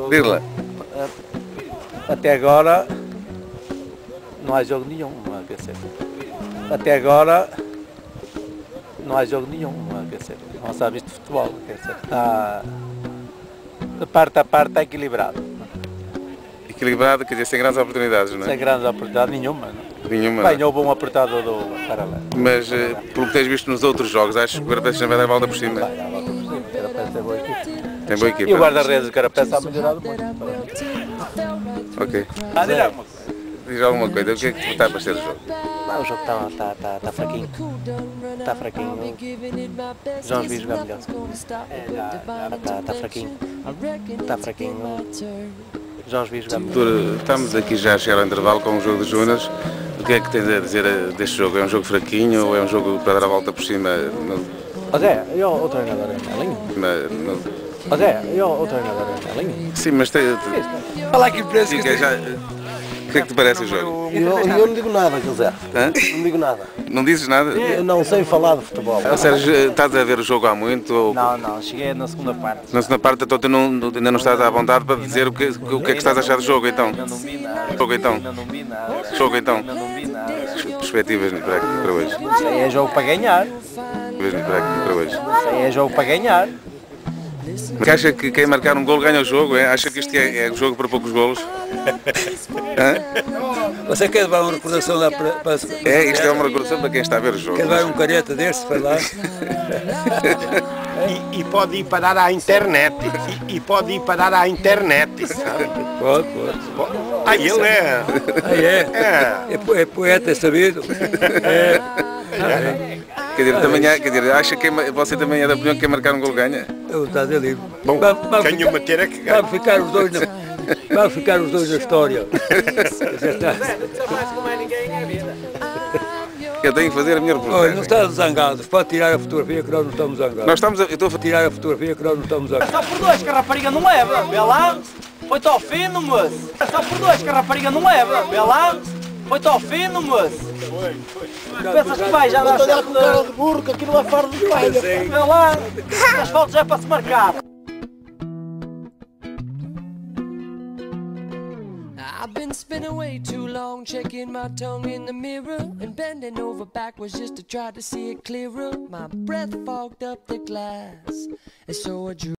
Diz lá. Até agora não há jogo nenhum, quer dizer. Até agora não há jogo nenhum, quer dizer. Não se ha visto futebol, quer dizer. Está, de parte a parte está equilibrado. Equilibrado, quer dizer, sem grandes oportunidades, não é? Sem grandes oportunidades nenhuma. Não. Nenhuma. Bem, houve um apertado do Paralelo. Mas, pelo que tens visto nos outros jogos, acho que o Carapés vai dar a volta por cima. Vai, a volta por cima. O Carapés tem boa equipe. Tem boa equipa. E o guarda-redes do Carapés está melhorado muito. Ok. Diz alguma coisa. Diz alguma coisa, o que é que está a parecer o jogo? O jogo está fraquinho. Está fraquinho. Já os vi jogar melhor. Está fraquinho. Está fraquinho. Já os vi jogar melhor. Estamos aqui já a chegar ao intervalo com o jogo de Junas. O que é que tens a dizer deste jogo? É um jogo fraquinho ou é um jogo para dar a volta por cima? Zé, o treinador é Melinho. Zé, o treinador é Melinho. Sim, mas tem... Fala aqui para esse O que é que te parece o jogo? Eu não digo nada, José. Hã? Não digo nada. Não dizes nada? Eu não sei falar de futebol. Sérgio, estás a ver o jogo há muito? Ou... Não, cheguei na segunda parte. Na segunda parte, então tu ainda não estás à vontade para dizer o que é que estás a achar do jogo, então? Não vi nada. Jogo, então? Não vi nada. Jogo, então? Não vi nada. Perspectivas para hoje? Isso aí é jogo para ganhar. Para hoje? Isso aí é jogo para ganhar. Mas acha que quem marcar um golo ganha o jogo? É? Acha que isto é um jogo para poucos golos? Você quer levar uma recordação lá para... Isto é uma recordação para quem está a ver o jogo. Quer levar um careta desse para lá? E pode ir parar à internet. E pode ir parar à internet. Sabe? Pode. Ele é. É poeta, é sabido. Quer dizer, acha que você também é da opinião que quem marcar um golo ganha? A vontade é livre. Bom, quem o meter é que ganha. Vamos ficar os dois na história. Eu tenho que fazer a minha reportagem. Olha, não está zangado. Pode tirar a fotografia que nós não estamos zangados. Eu estou a Tirar a fotografia que nós não estamos zangados. Só por dois que a rapariga não leva, vê lá. Foi-te ao fino, moço. Só por dois que a rapariga não leva, vê lá. Foi-te ao fino, moço. Pensas que vai já dar Olha com cara de burro, que aquilo é fora do pai. Vê lá. As fotos é para se marcar. I've been spinning way too long, checking my tongue in the mirror and bending over backwards just to try to see it clearer. My breath fogged up the glass, and so I drew